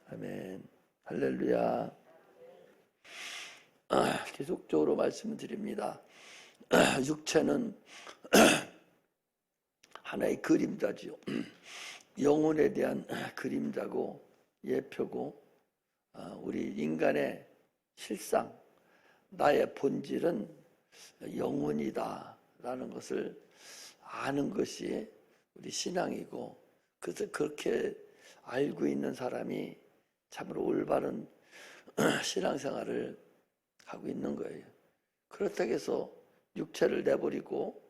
아멘. 할렐루야. 계속적으로 말씀을 드립니다. 육체는 하나의 그림자지요. 영혼에 대한 그림자고 예표고, 우리 인간의 실상, 나의 본질은 영혼이다 라는 것을 아는 것이 우리 신앙이고, 그래서 그렇게 알고 있는 사람이 참으로 올바른 신앙생활을 하고 있는 거예요. 그렇다고 해서 육체를 내버리고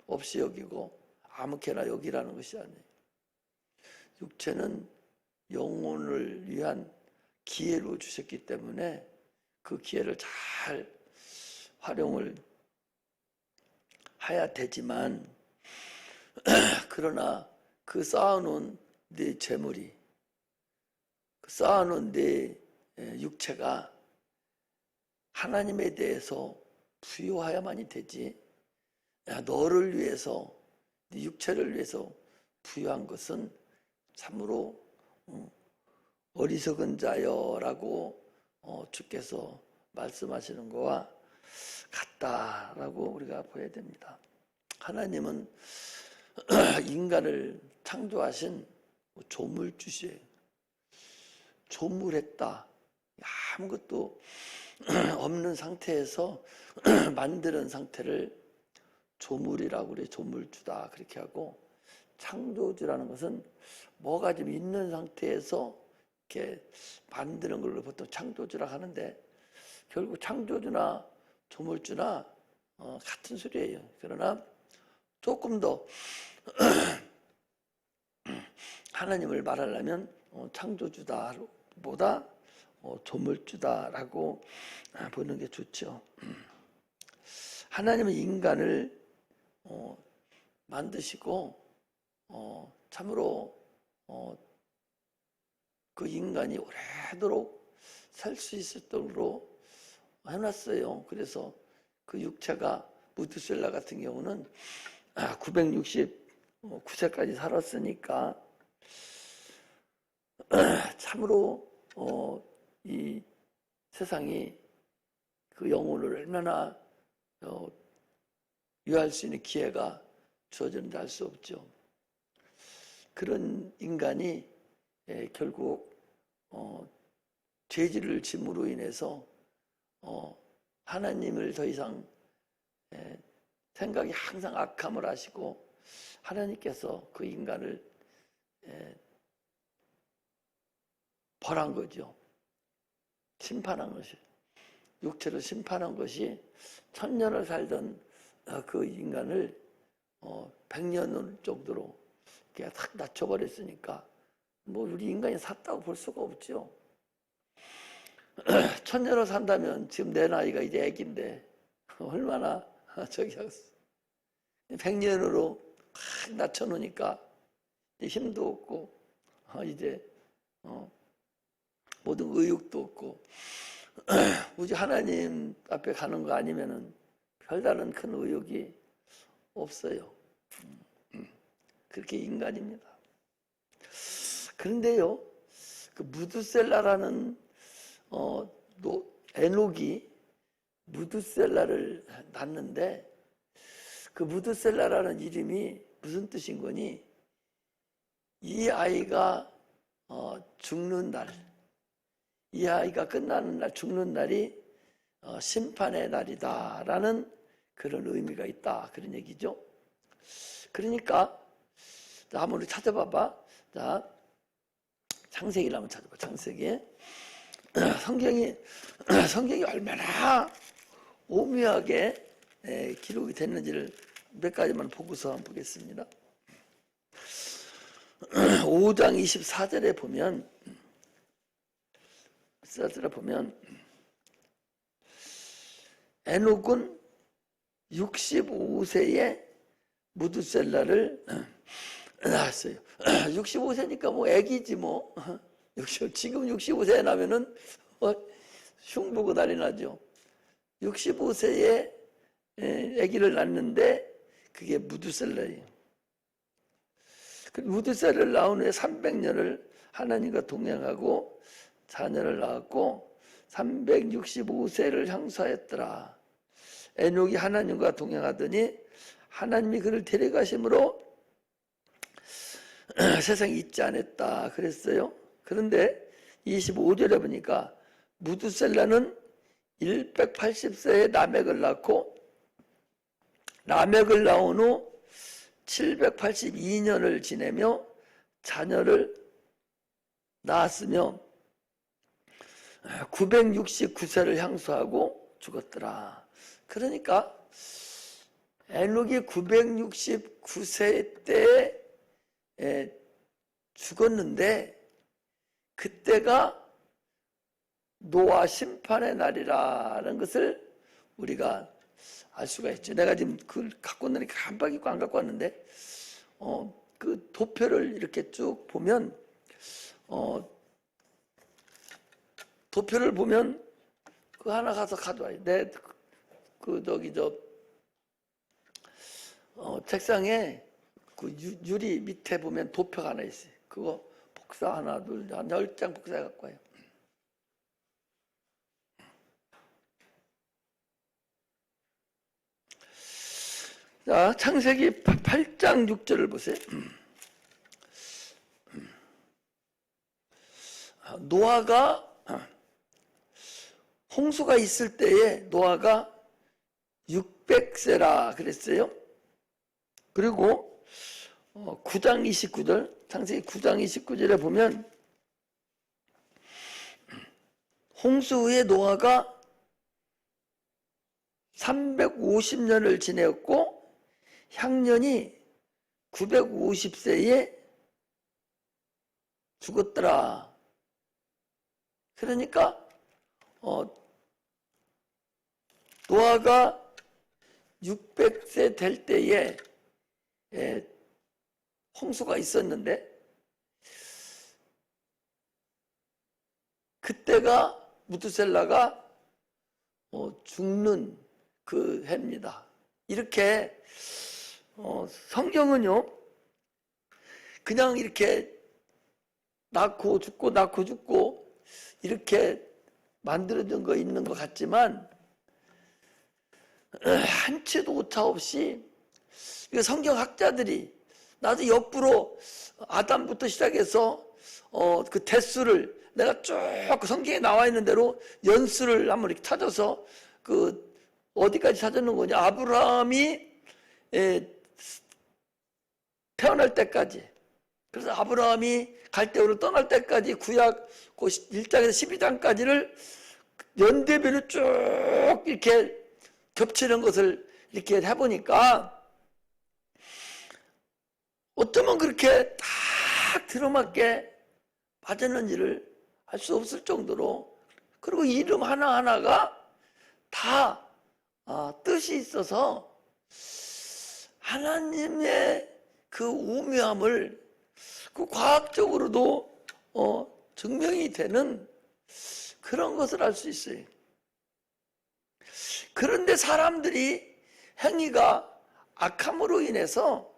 없이 여기고 아무렇게나 여기라는 것이 아니에요. 육체는 영혼을 위한 기회로 주셨기 때문에 그 기회를 잘 활용을 해야 되지만, 그러나 그 쌓아놓은 네 재물이, 쌓아놓은 네 육체가 하나님에 대해서 부여해야만이 되지, 너를 위해서, 네 육체를 위해서 부여한 것은 참으로 어리석은 자여라고 주께서 말씀하시는 것과 같다라고 우리가 봐야 됩니다. 하나님은 인간을 창조하신 조물주시에요. 조물했다. 아무것도 없는 상태에서 만드는 상태를 조물이라고 그래. 조물주다 그렇게 하고, 창조주라는 것은 뭐가 좀 있는 상태에서 이렇게 만드는 걸로 보통 창조주라고 하는데, 결국 창조주나 조물주나 같은 소리예요. 그러나 조금 더 하나님을 말하려면 창조주다보다 조물주다라고 보는 게 좋죠. 하나님은 인간을 만드시고 참으로 그 인간이 오래도록 살 수 있도록 해놨어요. 그래서 그 육체가 무드셀라 같은 경우는 969세까지 살았으니까 참으로 이 세상이 그 영혼을 얼마나 유할 수 있는 기회가 주어졌는지 알 수 없죠. 그런 인간이 결국 죄질을 짐으로 인해서 하나님을 더 이상 생각이 항상 악함을 하시고, 하나님께서 그 인간을 벌한 거죠. 심판한 것이, 육체로 심판한 것이 1000년을 살던 그 인간을 100년 정도로 그냥 탁 낮춰버렸으니까 뭐 우리 인간이 샀다고 볼 수가 없죠. 1000년을 산다면 지금 내 나이가 이제 애기인데 얼마나 저기 하겠어. 100년으로 확 낮춰놓으니까 힘도 없고 이제 모든 의욕도 없고 우리 하나님 앞에 가는 거 아니면은 별다른 큰 의욕이 없어요. 그렇게 인간입니다. 그런데요, 그 무드셀라라는 에녹이 무드셀라를 낳는데, 그 무드셀라라는 이름이 무슨 뜻인 거니? 이 아이가 죽는 날, 이 아이가 끝나는 날, 죽는 날이 심판의 날이다라는 그런 의미가 있다, 그런 얘기죠. 그러니까 한번 우리 찾아봐봐. 자, 창세기를 한번 찾아봐. 창세기. 성경이 얼마나 오묘하게 기록이 됐는지를 몇 가지만 보고서 한번 보겠습니다. 5장 24절에 보면 에녹은 65세에 무드셀라를 낳았어요. 65세니까 뭐 애기지 뭐. 지금 65세에 나면은 흉보고 난리 나죠. 65세에 애기를 낳는데 그게 무드셀라예요. 그 무드셀라를 낳은 후에 300년을 하나님과 동행하고 자녀를 낳았고 365세를 향수하였더라. 에녹이 하나님과 동행하더니 하나님이 그를 데려가심으로 세상에 있지 않았다 그랬어요. 그런데 25절에 보니까 무두셀라는 180세에 라멕을 낳고 라멕을 낳은 후 782년을 지내며 자녀를 낳았으며 969세를 향수하고 죽었더라. 그러니까 에녹이 969세 때에 죽었는데 그때가 노아 심판의 날이라는 것을 우리가 알 수가 있죠. 내가 지금 그걸 갖고 왔는데 깜빡 잊고 안 갖고 왔는데 그 도표를 이렇게 쭉 보면 도표를 보면 그 하나 가서 가져와요. 내 책상에 그 유리 밑에 보면 도표가 하나 있어요. 그거 복사 하나 둘 한 10장 복사해 갖고 와요. 자, 창세기 8장 6절을 보세요. 노아가 홍수가 있을 때에 노아가 600세라 그랬어요. 그리고 9장 29절, 창세기 9장 29절에 보면 홍수 후에 노아가 350년을 지내었고 향년이 950세에 죽었더라. 그러니까 노아가 600세 될 때에 홍수가 있었는데 그때가 무두셀라가 죽는 그 해입니다. 이렇게 성경은요 그냥 이렇게 낳고 죽고 이렇게 만들어진 거 있는 것 같지만 한치도 오차 없이 성경학자들이 나도 옆으로 아담부터 시작해서 그 대수를 내가 쭉 그 성경에 나와 있는 대로 연수를 한번 이렇게 찾아서 그 어디까지 찾았는 거냐. 아브라함이 태어날 때까지, 그래서 아브라함이 갈대우를 떠날 때까지 구약 1장에서 12장까지를 연대별로 쭉 이렇게 겹치는 것을 이렇게 해보니까 어쩌면 그렇게 딱 들어맞게 맞았는지를 알 수 없을 정도로, 그리고 이름 하나하나가 다 뜻이 있어서 하나님의 그 오묘함을 그 과학적으로도 증명이 되는 그런 것을 알 수 있어요. 그런데 사람들이 행위가 악함으로 인해서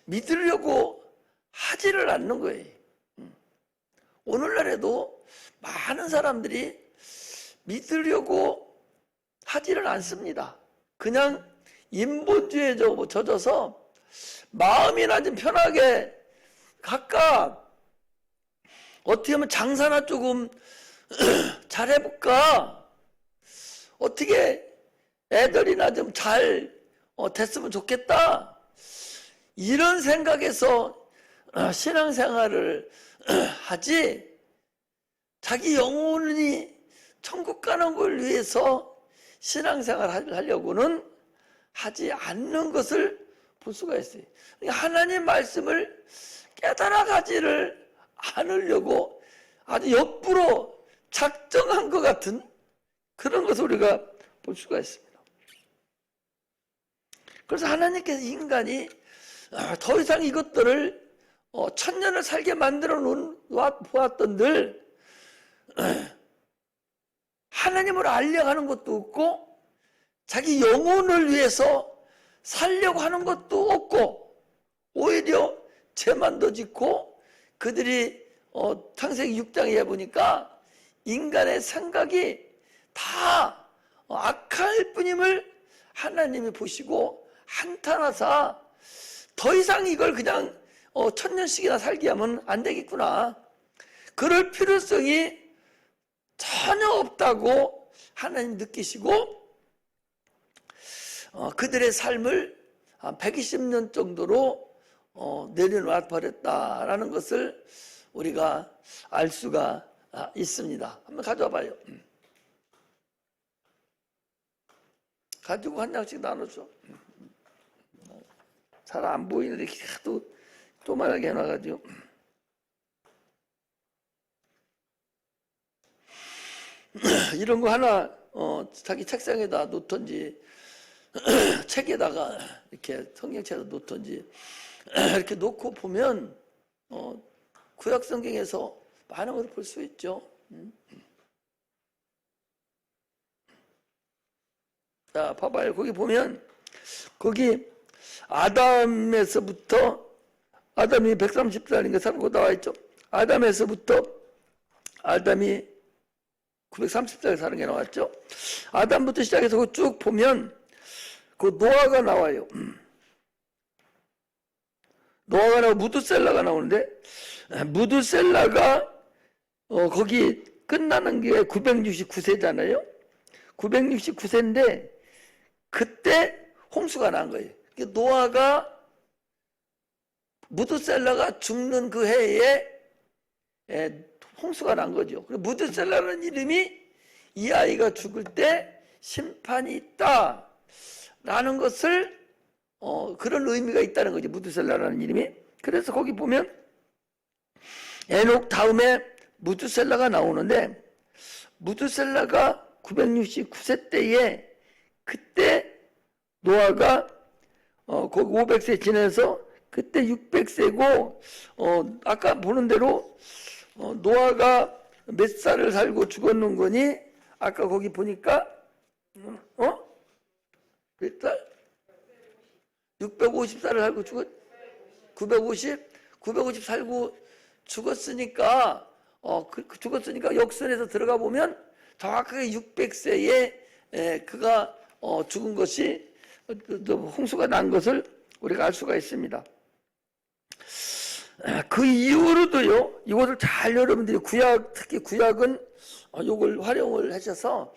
믿으려고 하지를 않는 거예요. 오늘날에도 많은 사람들이 믿으려고 하지를 않습니다. 그냥 인본주의에 젖어서 마음이나 좀 편하게 각각 어떻게 하면 장사나 조금 잘해볼까, 어떻게 애들이나 좀 잘 됐으면 좋겠다, 이런 생각에서 신앙생활을 하지 자기 영혼이 천국 가는 걸 위해서 신앙생활을 하려고는 하지 않는 것을 볼 수가 있어요. 하나님 말씀을 깨달아가지를 않으려고 아주 옆으로 작정한 것 같은 그런 것을 우리가 볼 수가 있습니다. 그래서 하나님께서 인간이 더 이상 이것들을 천년을 살게 만들어 보았던들 하나님을 알려가는 것도 없고 자기 영혼을 위해서 살려고 하는 것도 없고 오히려 죄만 더 짓고 그들이 창세기 6장에 보니까 인간의 생각이 다 악할 뿐임을 하나님이 보시고 한탄하사 더 이상 이걸 그냥 천년씩이나 살게 하면 안 되겠구나. 그럴 필요성이 전혀 없다고 하나님 느끼시고 그들의 삶을 한 120년 정도로 내려놔 버렸다라는 것을 우리가 알 수가 있습니다. 한번 가져와 봐요. 가지고 한 장씩 나눠줘. 잘 안 보이는데 하도 조만하게 해놔가지고. 이런 거 하나 자기 책상에다 놓던지 책에다가 이렇게 성경책에다 놓던지 이렇게 놓고 보면 구약 성경에서 많은 것을 볼 수 있죠. 자, 봐봐요. 거기 보면 거기 아담에서부터 아담이 130살인가 살고 나와 있죠. 아담에서부터 아담이 930살 사는 게 나왔죠. 아담부터 시작해서 쭉 보면 그 노아가 나와요. 노아가 나오고 무드셀라가 나오는데 무드셀라가 거기 끝나는 게 969세잖아요. 969세인데 그때 홍수가 난 거예요. 노아가 무드셀라가 죽는 그 해에 홍수가 난 거죠. 그리고 무드셀라라는 이름이 이 아이가 죽을 때 심판이 있다라는 것을 그런 의미가 있다는 거죠. 무드셀라라는 이름이. 그래서 거기 보면 에녹 다음에 무드셀라가 나오는데 무드셀라가 969세 때에 그때 노아가 거기 500세 지내서 그때 600세고 아까 보는 대로 노아가 몇 살을 살고 죽었는 거니? 아까 거기 보니까 몇 살? 650살을 살고 950 살고 죽었으니까 죽었으니까 역선에서 들어가 보면 정확하게 600세에 그가 죽은 것이 홍수가 난 것을 우리가 알 수가 있습니다. 그 이후로도요, 이것을 잘 여러분들이 특히 구약은 이걸 활용을 하셔서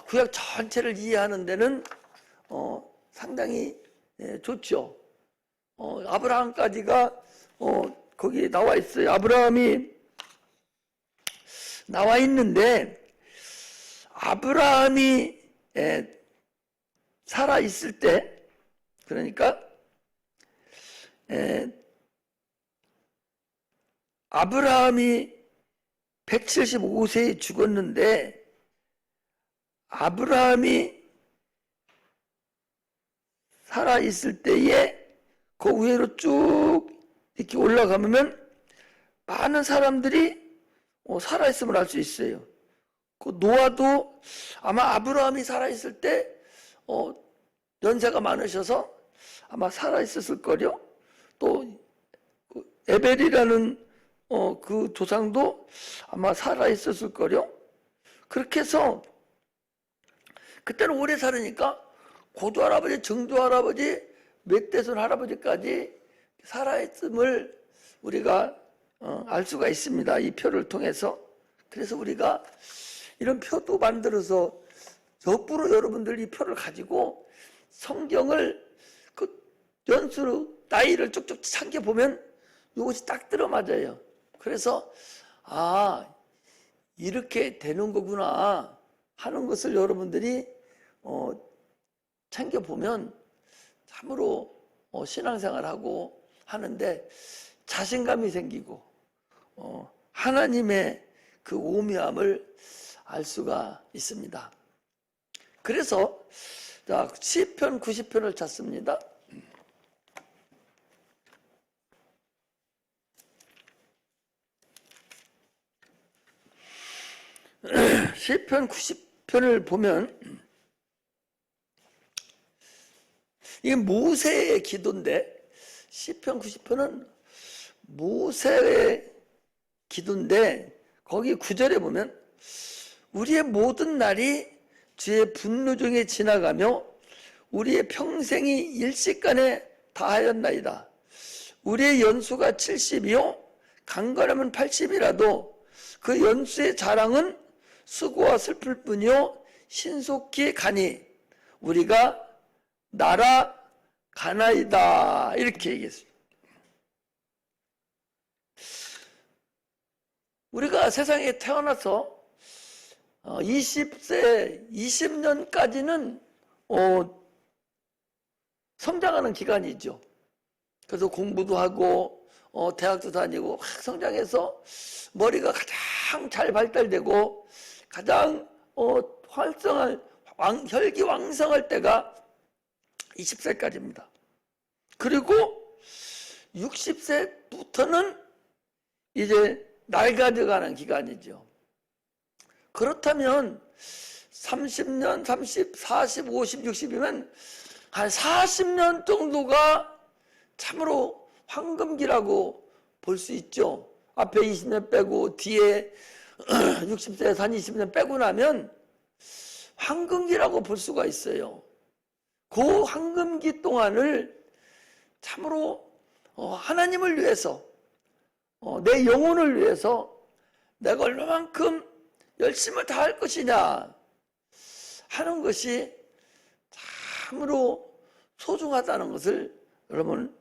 구약 전체를 이해하는 데는 상당히 좋죠. 아브라함까지가 거기 나와 있어요. 아브라함이 나와 있는데 아브라함이 살아 있을 때, 그러니까 아브라함이 175세에 죽었는데 아브라함이 살아 있을 때에 그 위로 쭉 이렇게 올라가면 많은 사람들이 살아 있음을 알 수 있어요. 그 노아도 아마 아브라함이 살아 있을 때 연세가 많으셔서 아마 살아 있었을 거요. 또 에벨이라는 그 조상도 아마 살아 있었을 거요. 그렇게 해서 그때는 오래 살으니까 고조 할아버지, 정조 할아버지, 맷대손 할아버지까지 살아 있음을 우리가 알 수가 있습니다. 이 표를 통해서. 그래서 우리가 이런 표도 만들어서 역부로 여러분들 이 표를 가지고 성경을 그 연수로 나이를 쭉쭉 참겨보면 이것이 딱 들어맞아요. 그래서 이렇게 되는 거구나 하는 것을 여러분들이 챙겨보면 참으로 신앙생활하고 하는데 자신감이 생기고 하나님의 그 오묘함을 알 수가 있습니다. 그래서 자, 시편 90편을 찾습니다. 시편 90편을 보면 이게 모세의 기도인데 시편 90편은 모세의 기도인데 거기 9절에 보면 우리의 모든 날이 주의 분노 중에 지나가며 우리의 평생이 일시간에 다하였나이다. 우리의 연수가 70이요 강건하면 80이라도 그 연수의 자랑은 수고와 슬플 뿐이요 신속히 가니 우리가 날아가나이다. 이렇게 얘기했습니다. 우리가 세상에 태어나서 20세, 20년까지는 성장하는 기간이죠. 그래서 공부도 하고 대학도 다니고 막 성장해서 머리가 가장 잘 발달되고 가장 활성한 혈기왕성할 때가 20세까지입니다. 그리고 60세부터는 이제 낡아져가는 기간이죠. 그렇다면 30년, 30, 40, 50, 60이면 한 40년 정도가 참으로 황금기라고 볼 수 있죠. 앞에 20년 빼고 뒤에 60세에서 한 20년 빼고 나면 황금기라고 볼 수가 있어요. 그 황금기 동안을 참으로 하나님을 위해서 내 영혼을 위해서 내가 얼마만큼 열심을 다할 것이냐 하는 것이 참으로 소중하다는 것을 여러분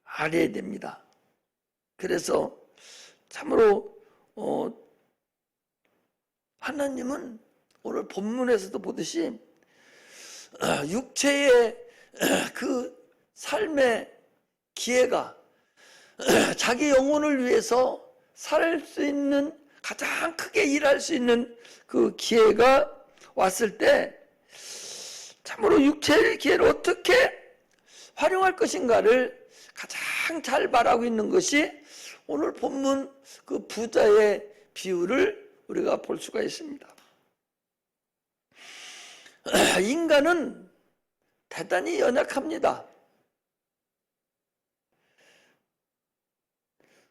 알아야 됩니다. 그래서 참으로 하나님은 오늘 본문에서도 보듯이 육체의 그 삶의 기회가 자기 영혼을 위해서 살 수 있는 가장 크게 일할 수 있는 그 기회가 왔을 때 참으로 육체의 기회를 어떻게 활용할 것인가를 가장 잘 말하고 있는 것이 오늘 본문 그 부자의 비유를 우리가 볼 수가 있습니다. 인간은 대단히 연약합니다.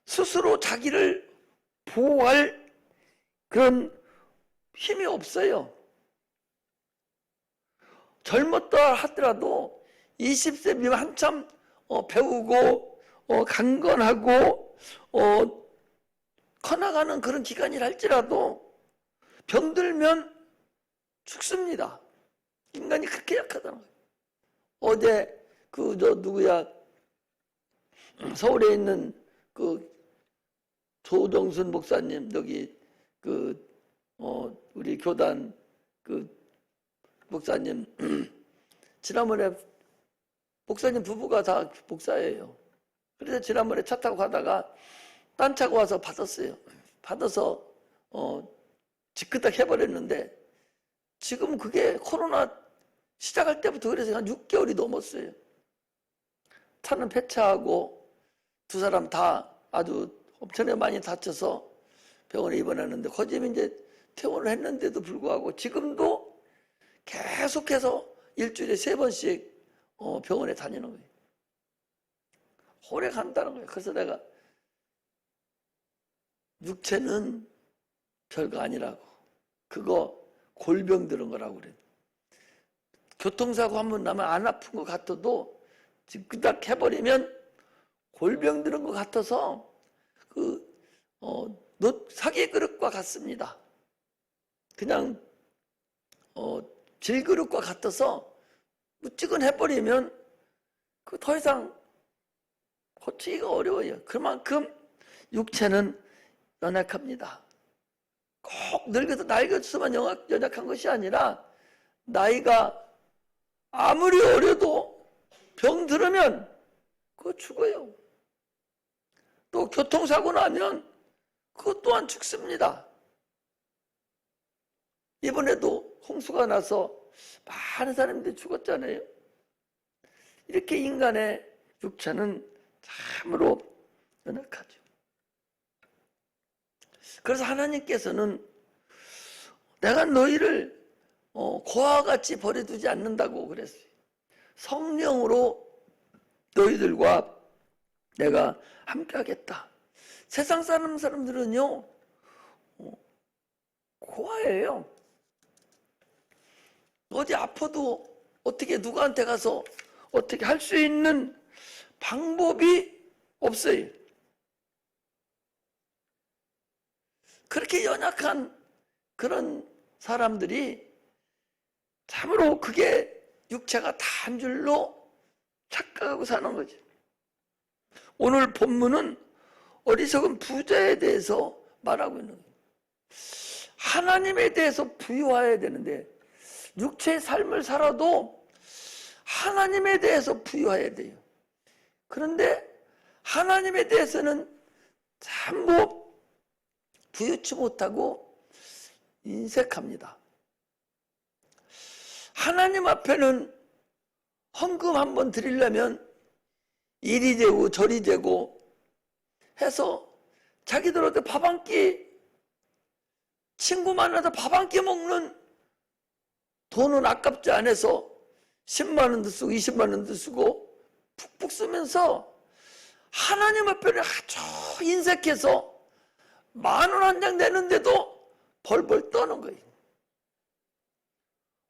스스로 자기를 보호할 그런 힘이 없어요. 젊었다 하더라도 20세 미만 한참 배우고 강건하고 커나가는 그런 기간이라 할지라도 병들면 죽습니다. 인간이 그렇게 약하다는 거예요. 어제 누구야 서울에 있는 그 조정순 목사님 여기 우리 교단 그 목사님 지난번에 목사님 부부가 다 목사예요. 그래서 지난번에 차 타고 가다가 딴 차가 와서 받았어요. 받아서 지그닥 해버렸는데 지금 그게 코로나 시작할 때부터 그래서 한 6개월이 넘었어요. 차는 폐차하고 두 사람 다 아주 엄청나게 많이 다쳐서 병원에 입원했는데 거짓 이제 퇴원을 했는데도 불구하고 지금도 계속해서 일주일에 3번씩 병원에 다니는 거예요. 오래 간다는 거예요. 그래서 내가 육체는 별거 아니라고. 그거 골병 들은 거라고 그래요. 교통사고 한 번 나면 안 아픈 것 같아도 그닥 해버리면 골병 들은 것 같아서 사기 그릇과 같습니다. 그냥 질그릇과 같아서 무찌근 해버리면 그 더 이상 고치기가 어려워요. 그만큼 육체는 연약합니다. 꼭 늙어서 낡아서만 연약한 것이 아니라 나이가 아무리 어려도 병 들으면 그거 죽어요. 또 교통사고 나면 그것 또한 죽습니다. 이번에도 홍수가 나서 많은 사람들이 죽었잖아요. 이렇게 인간의 육체는 참으로 연약하죠. 그래서 하나님께서는 내가 너희를 고아와 같이 버려두지 않는다고 그랬어요. 성령으로 너희들과 내가 함께 하겠다. 세상 사람들은요, 고아예요. 어디 아파도 어떻게 누구한테 가서 어떻게 할 수 있는 방법이 없어요. 그렇게 연약한 그런 사람들이 참으로 그게 육체가 단 줄로 착각하고 사는 거죠. 오늘 본문은 어리석은 부자에 대해서 말하고 있는 거예요. 하나님에 대해서 부유해야 되는데 육체의 삶을 살아도 하나님에 대해서 부유해야 돼요. 그런데 하나님에 대해서는 전부 부유치 못하고 인색합니다. 하나님 앞에는 헌금 한번 드리려면 이리 되고 저리 되고 해서 자기들한테 밥 한 끼, 친구 만나서 밥 한 끼 먹는 돈은 아깝지 않아서 10만 원도 쓰고 20만 원도 쓰고 푹푹 쓰면서 하나님 앞에는 아주 인색해서 10,000원 한 장 내는데도 벌벌 떠는 거예요.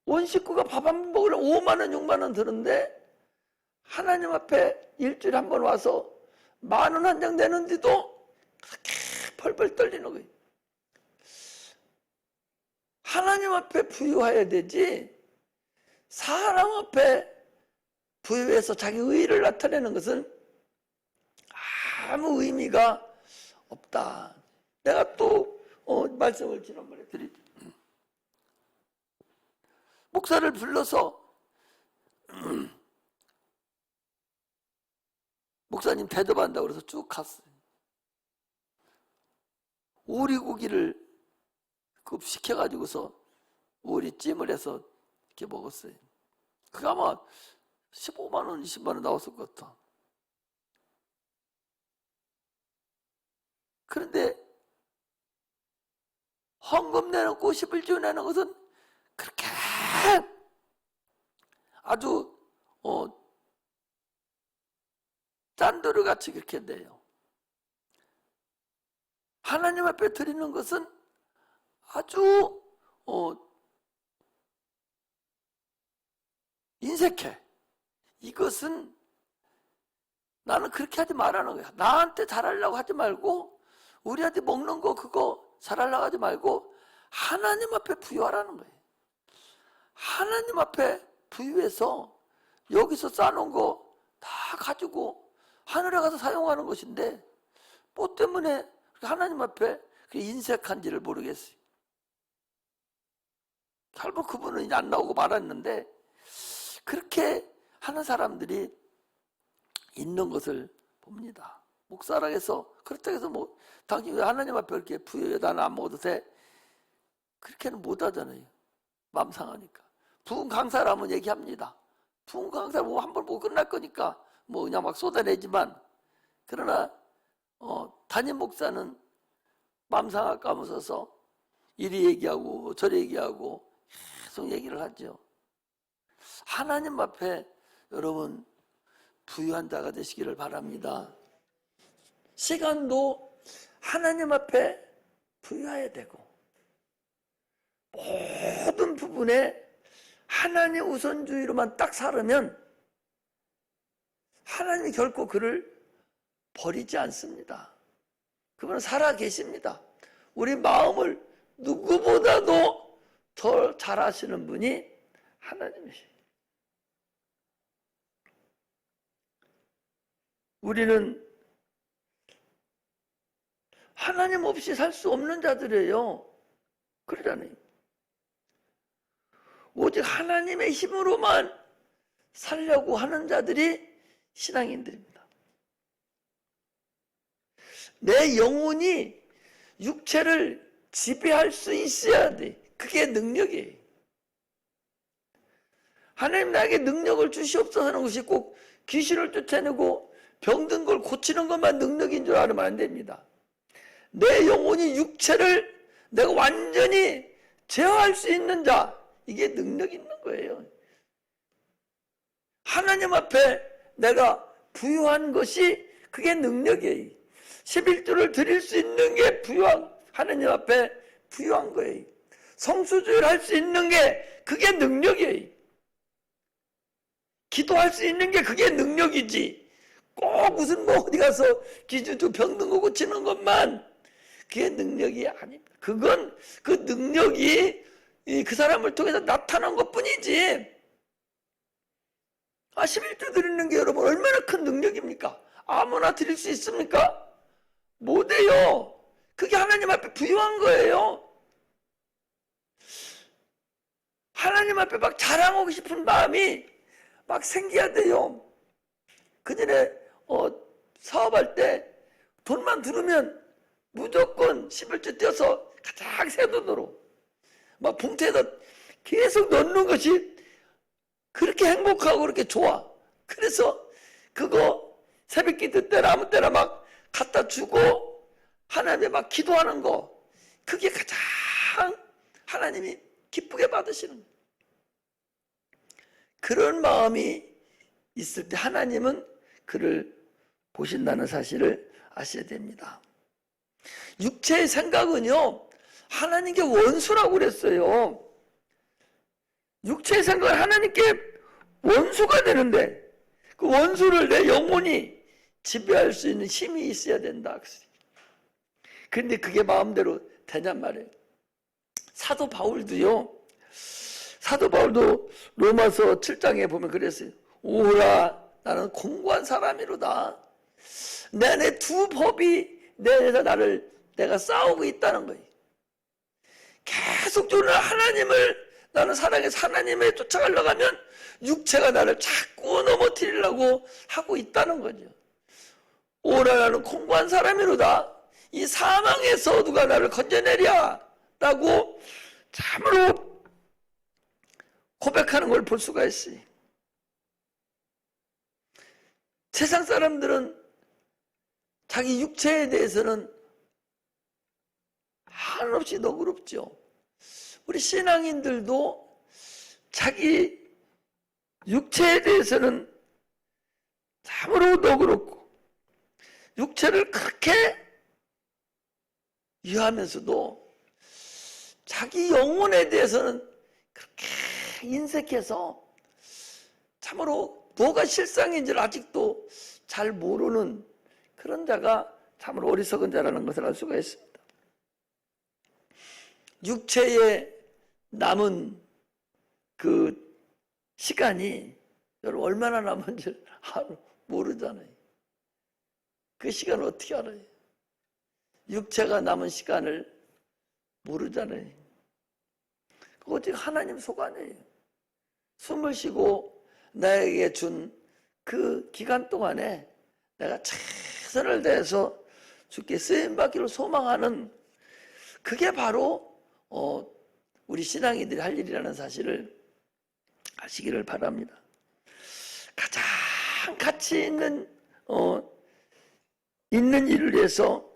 온 식구가 밥 한 번 먹으려면 5만 원, 6만 원 드는데 하나님 앞에 일주일에 한 번 와서 10,000원 한 장 내는데도 그렇게 벌벌 떨리는 거예요. 하나님 앞에 부유해야 되지 사람 앞에 부유해서 자기 의의를 나타내는 것은 아무 의미가 없다. 내가 또 말씀을 지난번에 드리죠. 목사를 불러서 목사님 대접한다고 그래서 쭉 갔어요. 오리고기를 급시켜가지고서 오리찜을 해서 이렇게 먹었어요. 그게 아마 15만 원, 20만 원 나왔을 것 같아. 그런데 헌금 내놓고 11조 내는 것은 그렇게 아주 짠돌이 같이 그렇게 돼요. 하나님 앞에 드리는 것은 아주 인색해. 이것은 나는 그렇게 하지 말라는 거야. 나한테 잘하려고 하지 말고 우리한테 먹는 거 그거 잘하려고 하지 말고 하나님 앞에 부유하라는 거예요. 하나님 앞에 부유해서 여기서 싸놓은 거 다 가지고 하늘에 가서 사용하는 것인데 뭐 때문에 하나님 앞에 인색한지를 모르겠어요. 결국 그분은 이제 안 나오고 말았는데 그렇게 하는 사람들이 있는 것을 봅니다. 목사라 해서 그렇다고 해서 뭐 당신이 하나님 앞에 이렇게 부유해 나는 안 먹어도 돼 그렇게는 못 하잖아요. 마음 상하니까. 부흥 강사라면 얘기합니다. 부흥 강사 뭐 한 번 보고 끝날 거니까 뭐 그냥 막 쏟아내지만 그러나 담임 목사는 마음 상하 까무서서 이리 얘기하고 저리 얘기하고 계속 얘기를 하죠. 하나님 앞에 여러분 부유한 자가 되시기를 바랍니다. 시간도 하나님 앞에 부유해야 되고 모든 부분에 하나님 우선주의로만 딱 살으면 하나님이 결코 그를 버리지 않습니다. 그분은 살아 계십니다. 우리 마음을 누구보다도 더 잘 아시는 분이 하나님이시죠. 우리는 하나님 없이 살 수 없는 자들이에요. 그러잖아요. 오직 하나님의 힘으로만 살려고 하는 자들이 신앙인들입니다. 내 영혼이 육체를 지배할 수 있어야 돼. 그게 능력이에요. 하나님 나에게 능력을 주시옵소서 하는 것이 꼭 귀신을 쫓아내고 병든 걸 고치는 것만 능력인 줄 알으면 안 됩니다. 내 영혼이 육체를 내가 완전히 제어할 수 있는 자, 이게 능력 있는 거예요. 하나님 앞에 내가 부유한 것이 그게 능력이에요. 11조를 드릴 수 있는 게 부유한, 하나님 앞에 부유한 거예요. 성수주의를 할 수 있는 게 그게 능력이에요. 기도할 수 있는 게 그게 능력이지. 꼭 무슨 뭐 어디 가서 기주주 병든 거 고치는 것만 그게 능력이 아닙니다. 그건 그 능력이 그 사람을 통해서 나타난 것 뿐이지. 11조 드리는 게 여러분 얼마나 큰 능력입니까? 아무나 드릴 수 있습니까? 못해요. 그게 하나님 앞에 부유한 거예요. 하나님 앞에 막 자랑하고 싶은 마음이 막 생겨야 돼요. 그전에 사업할 때 돈만 들으면 무조건 11조 떼어서 가장 새 돈으로 막 봉투에다 계속 넣는 것이 그렇게 행복하고 그렇게 좋아. 그래서 그거 새벽기도 때나 아무 때나 막 갖다 주고 하나님에 막 기도하는 거, 그게 가장 하나님이 기쁘게 받으시는 거예요. 그런 마음이 있을 때 하나님은 그를 보신다는 사실을 아셔야 됩니다. 육체의 생각은요, 하나님께 원수라고 그랬어요. 육체의 생각은 하나님께 원수가 되는데 그 원수를 내 영혼이 지배할 수 있는 힘이 있어야 된다. 그런데 그게 마음대로 되냔 말이에요. 사도 바울도 로마서 7장에 보면 그랬어요. 오라, 나는 공고한 사람이로다. 내 안에 두 법이 내 안에서 내가 싸우고 있다는 거예요. 계속적으로 나는 사랑해서 하나님을 쫓아가려고 하면 육체가 나를 자꾸 넘어뜨리려고 하고 있다는 거죠. 오라, 나는 공고한 사람이로다. 이 사망에서 누가 나를 건져내랴 라고 참으로 고백하는 걸 볼 수가 있어요. 세상 사람들은 자기 육체에 대해서는 한없이 너그럽죠. 우리 신앙인들도 자기 육체에 대해서는 참으로 너그럽고 육체를 그렇게 위하면서도 자기 영혼에 대해서는 그렇게 인색해서 참으로 뭐가 실상인지를 아직도 잘 모르는 그런 자가 참으로 어리석은 자라는 것을 알 수가 있습니다. 육체에 남은 그 시간이 여러분 얼마나 남은지 모르잖아요. 그 시간을 어떻게 알아요? 육체가 남은 시간을 모르잖아요. 오직 하나님 소관이에요. 숨을 쉬고 나에게 준 그 기간 동안에 내가 최선을 다해서 주께 쓰임받기를 소망하는 그게 바로 우리 신앙인들이 할 일이라는 사실을 아시기를 바랍니다. 가장 가치 있는 일을 위해서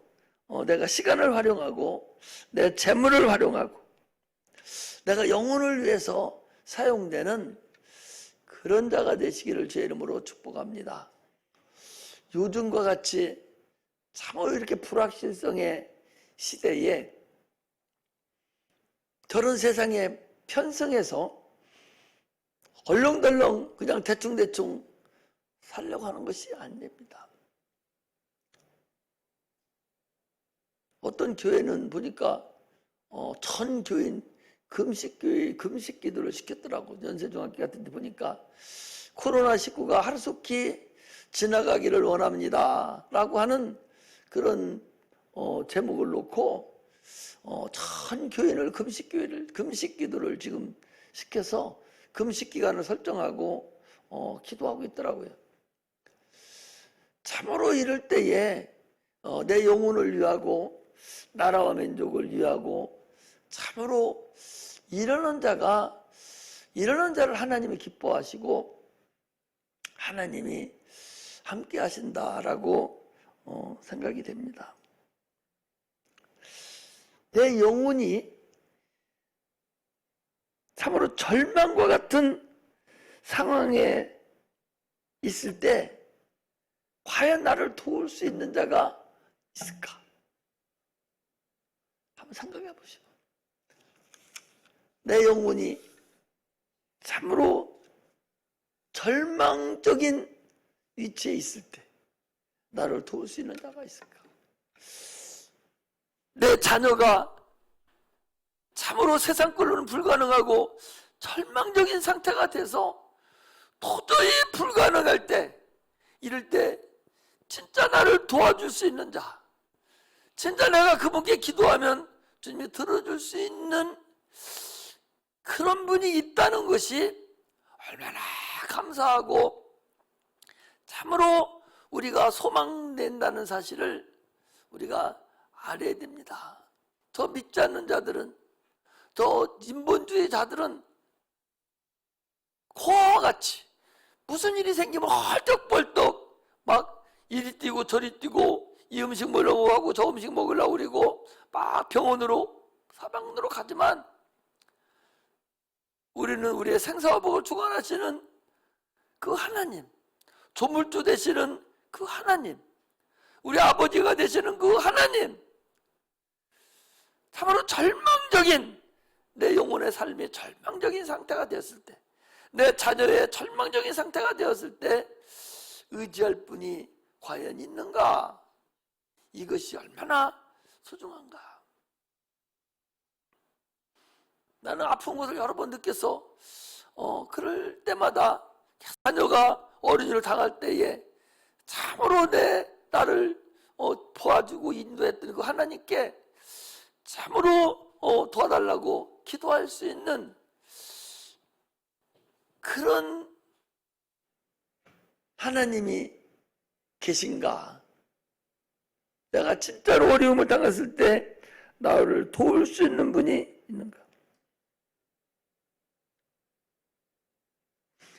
내가 시간을 활용하고 내 재물을 활용하고 내가 영혼을 위해서 사용되는 그런 자가 되시기를 주의 이름으로 축복합니다. 요즘과 같이 참으로 이렇게 불확실성의 시대에 저런 세상에 편성해서 얼렁덜렁 그냥 대충대충 살려고 하는 것이 아닙니다. 어떤 교회는 보니까 전 교인 금식 기도를 시켰더라고. 연세중학교 같은 데 보니까 코로나19가 하루속히 지나가기를 원합니다 라고 하는 그런 제목을 놓고 전 교인을 금식 기도를 지금 시켜서 금식 기간을 설정하고 기도하고 있더라고요. 참으로 이럴 때에 내 영혼을 위하고 나라와 민족을 위하고 참으로 이러는 자를 하나님이 기뻐하시고 하나님이 함께 하신다라고 생각이 됩니다. 내 영혼이 참으로 절망과 같은 상황에 있을 때 과연 나를 도울 수 있는 자가 있을까? 한번 생각해 보시오. 내 영혼이 참으로 절망적인 위치에 있을 때 나를 도울 수 있는 자가 있을까? 내 자녀가 참으로 세상 걸로는 불가능하고 절망적인 상태가 돼서 도저히 불가능할 때, 이럴 때 진짜 나를 도와줄 수 있는 자, 진짜 내가 그분께 기도하면 주님이 들어줄 수 있는 그런 분이 있다는 것이 얼마나 감사하고 참으로 우리가 소망된다는 사실을 우리가 알아야 됩니다. 저 믿지 않는 자들은, 저 인본주의자들은 코와 같이 무슨 일이 생기면 헐떡벌떡 막 이리 뛰고 저리 뛰고 이 음식 먹으려고 하고 저 음식 먹으려고 그러고 막 병원으로 사방으로 가지만 우리는 우리의 생사화복을 주관하시는 그 하나님, 조물주 되시는 그 하나님, 우리 아버지가 되시는 그 하나님, 참으로 절망적인 내 영혼의 삶이 절망적인 상태가 되었을 때, 내 자녀의 절망적인 상태가 되었을 때 의지할 분이 과연 있는가? 이것이 얼마나 소중한가? 나는 아픈 것을 여러 번 느껴서 그럴 때마다 자녀가 어린이를 당할 때에 참으로 나를 도와주고 인도했던 그 하나님께 참으로 도와달라고 기도할 수 있는 그런 하나님이 계신가? 내가 진짜로 어려움을 당했을 때 나를 도울 수 있는 분이 있는가?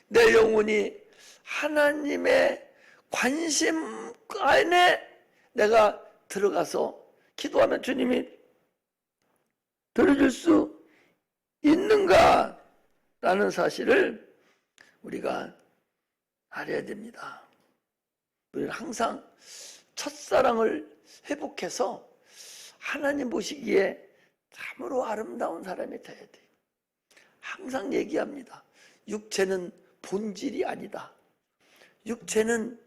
내 영혼이 하나님의 관심 안에 내가 들어가서 기도하면 주님이 들어줄 수 있는가? 라는 사실을 우리가 알아야 됩니다. 우리는 항상 첫사랑을 회복해서 하나님 보시기에 참으로 아름다운 사람이 되어야 돼요. 항상 얘기합니다. 육체는 본질이 아니다. 육체는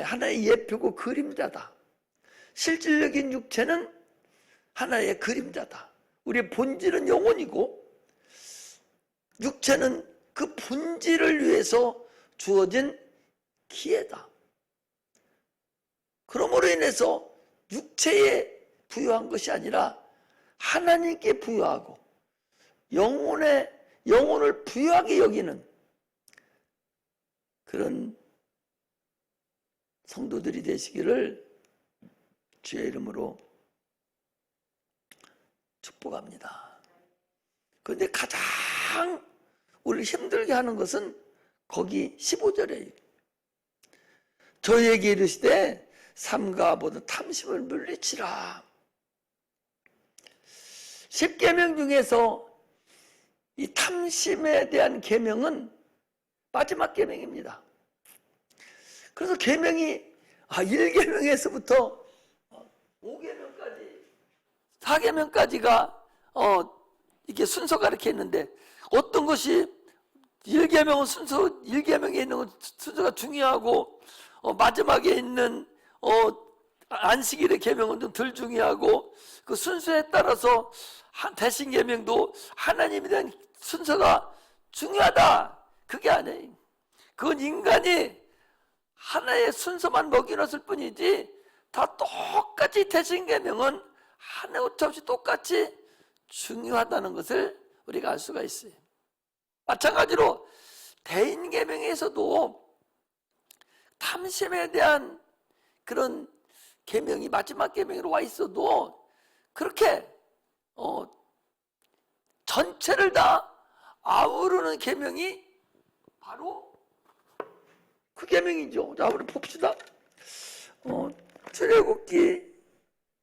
하나의 예표고 그림자다. 실질적인 육체는 하나의 그림자다. 우리의 본질은 영혼이고 육체는 그 본질을 위해서 주어진 기회다. 그러므로 인해서 육체에 부여한 것이 아니라 하나님께 부여하고 영혼을 부여하게 여기는 그런 성도들이 되시기를 주의 이름으로 축복합니다. 그런데 가장 우리를 힘들게 하는 것은 거기 15절에 저희에게 이르시되 삼가 모든 탐심을 물리치라. 10계명 중에서 이 탐심에 대한 계명은 마지막 계명입니다. 그래서 계명이 1계명에서부터 5계명까지 4계명까지가 이렇게 순서가 이렇게 있는데 어떤 것이 1계명은 1계명에 있는 순서가 중요하고 마지막에 있는 안식일의 계명은 좀 덜 중요하고 그 순서에 따라서 대신계명도 하나님에 대한 순서가 중요하다. 그게 아니에요. 그건 인간이 하나의 순서만 먹여놨을 뿐이지 다 똑같이 대신계명은 하나 오차없이 똑같이 중요하다는 것을 우리가 알 수가 있어요. 마찬가지로 대인계명에서도 탐심에 대한 그런 계명이 마지막 계명으로 와 있어도 그렇게 전체를 다 아우르는 계명이 바로 그 계명이죠. 자, 우리 봅시다. 출애굽기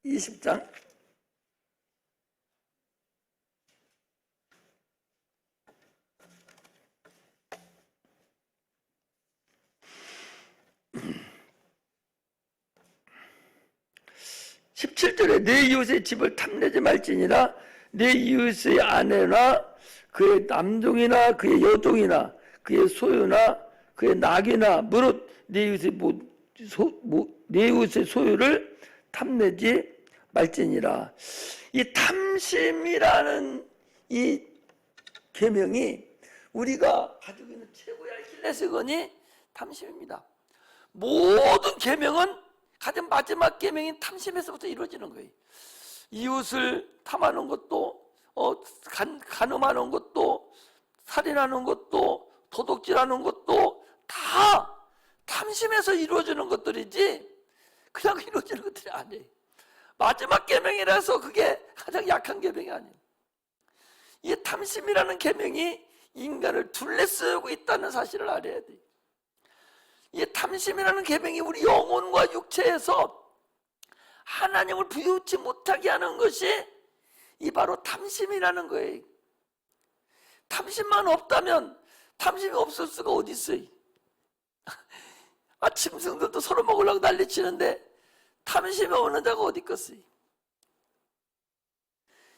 20장 17절에 내 이웃의 집을 탐내지 말지니라. 내 이웃의 아내나 그의 남종이나 그의 여종이나 그의 소유나 그의 낙이나 무릇 내 이웃의 소유를 탐내지 말지니라. 이 탐심이라는 이 계명이 우리가 가지고 있는 최고의 아킬레스건이 탐심입니다. 모든 계명은 가장 마지막 계명인 탐심에서부터 이루어지는 거예요. 이웃을 탐하는 것도, 간음하는 것도, 살인하는 것도, 도둑질하는 것도 다 탐심에서 이루어지는 것들이지 그냥 이루어지는 것들이 아니에요. 마지막 계명이라서 그게 가장 약한 계명이 아니에요. 이 탐심이라는 계명이 인간을 둘러쓰고 있다는 사실을 알아야 돼요. 이 탐심이라는 계명이 우리 영혼과 육체에서 하나님을 부여치 못하게 하는 것이 이 바로 탐심이라는 거예요. 탐심만 없다면 탐심이 없을 수가 어디 있어요? 짐승들도 서로 먹으려고 난리치는데 탐심이 없는 자가 어디 있겠어요?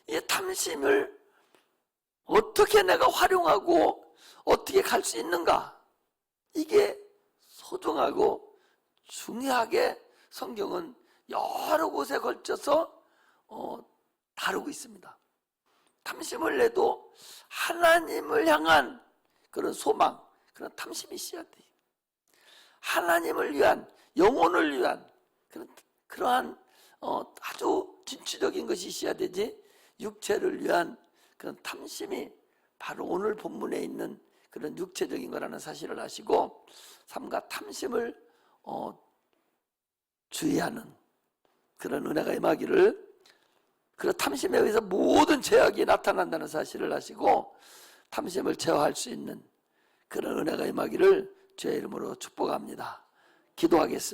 이 탐심을 어떻게 내가 활용하고 어떻게 갈 수 있는가? 이게 소중하고 중요하게 성경은 여러 곳에 걸쳐서 다루고 있습니다. 탐심을 내도 하나님을 향한 그런 소망, 그런 탐심이 있어야 돼요. 하나님을 위한, 영혼을 위한 그러한 아주 진취적인 것이 있어야 되지, 육체를 위한 그런 탐심이 바로 오늘 본문에 있는 그런 육체적인 거라는 사실을 아시고 삼가 탐심을 주의하는 그런 은혜가 임하기를, 그런 탐심에 의해서 모든 죄악이 나타난다는 사실을 아시고 탐심을 제어할 수 있는 그런 은혜가 임하기를 주의 이름으로 축복합니다. 기도하겠습니다.